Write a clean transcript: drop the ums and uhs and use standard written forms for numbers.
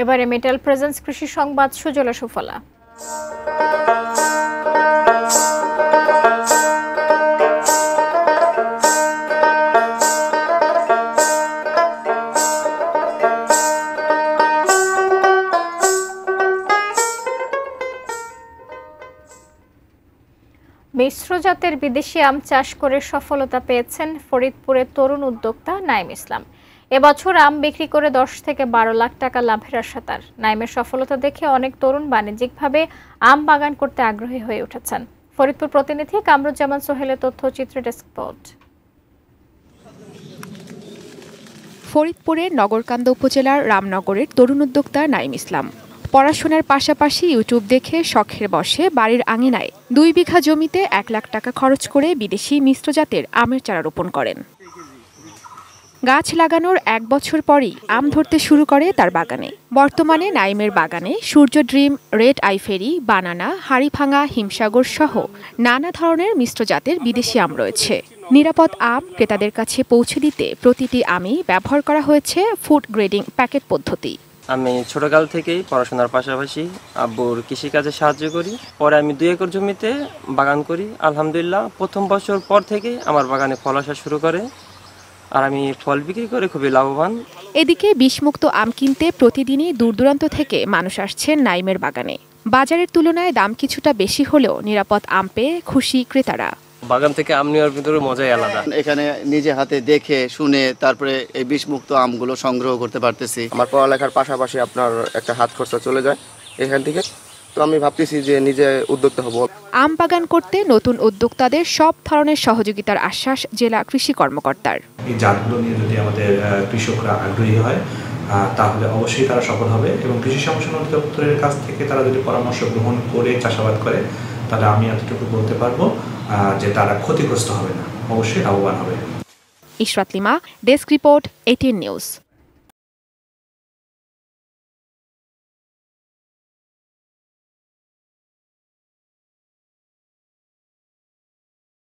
এবারে metal presence কৃষি সংবাদ সুজলা সুফলা। মিশ্র জাতের বিদেশি আম চাষ করে সফলতা পেয়েছেন ফরিদপুরের তরুণ উদ্যোক্তা নাইম ইসলাম। এবছর আম বিক্রি করে 10 থেকে 12 লাখ টাকা লাভের আশা তার। নাইমের সফলতা দেখে অনেক তরুণ বাণিজ্যিকভাবে আম বাগান করতে আগ্রহী হয়ে উঠেছেন। ফরিদপুর প্রতিনিধি কামরুজ্জামান সোহেলের তথ্যচিত্র ডেস্ক রিপোর্ট। ফরিদপুরের নগরকান্দা উপজেলার রামনগরের তরুণ উদ্যোক্তা নাইম ইসলাম পড়াশোনার পাশাপাশি ইউটিউব দেখে শখের বসে বাড়ির আঙিনায় 2 বিঘা জমিতে 1 লাখ টাকা খরচ করে বিদেশি মিশ্র জাতের আমের চারা রোপণ করেন। গাছ লাগানোর 1 বছর পরই আম ধরতে শুরু করে তার বাগানে। বর্তমানে নাইমের বাগানে সূর্য ড্রিম, রেড আইফেরি, বানানা, হাড়িভাঙা, হিমসাগর সহ নানা ধরনের মিশ্র জাতের বিদেশি আম রয়েছে। নিরাপদ আম ক্রেতাদের কাছে পৌঁছে দিতে প্রতিটি আমই ব্যবহার করা হয়েছে ফুড গ্রেডিং প্যাকেট পদ্ধতি। আমি ছোটকাল থেকেই পড়াশোনার পাশাপাশি আব্বুর কৃষিকাজে সাহায্য করি। পরে আমি 2 একর জমিতে বাগান করি। আলহামদুলিল্লাহ প্রথম বছর পর থেকে আমার বাগানে ফল আসা শুরু করে, আর আমি ফল বিক্রি করে খুবই লাভবান। এদিকে বিষমুক্ত আম কিনতে প্রতিদিনই দূর দূরান্ত থেকে মানুষ আসছেন নাইমের বাগানে। বাজারের তুলনায় দাম কিছুটা বেশি হলেও নিরাপদ আম পেয়ে খুশি ক্রেতারা। বাগান থেকে আম নেওয়ার ভিতরে মজাই আলাদা। এখানে নিজে হাতে দেখে শুনে তারপরে এই বিষমুক্ত আমগুলো সংগ্রহ করতে পারতেছি। আমার পড়ালেখার পাশাপাশি আপনার একটা হাত খরচা চলে যায় এখান থেকে, তো আমি ভাবতেছি যে নিজে উদ্যোক্তা হব। আম বাগান করতে নতুন উদ্যোক্তাদের সব ধরনের সহযোগিতার আশ্বাস জেলা কৃষি কর্মকর্তার। এই জাতগুলো নিয়ে যদি আমাদের কৃষকরা আগ্রহী হয় তাহলে অবশ্যই তারা সফল হবে, এবং কৃষি সম্প্রসারণ অধিদপ্তরের কাছ থেকে তারা যদি পরামর্শ গ্রহণ করে চাষাবাদ করে তাহলে আমি এতটুকু বলতে পারবো যে তারা ক্ষতিগ্রস্ত হবে না, অবশ্যই লাভবান হবে। Ishrat lima, desk report, ATN news.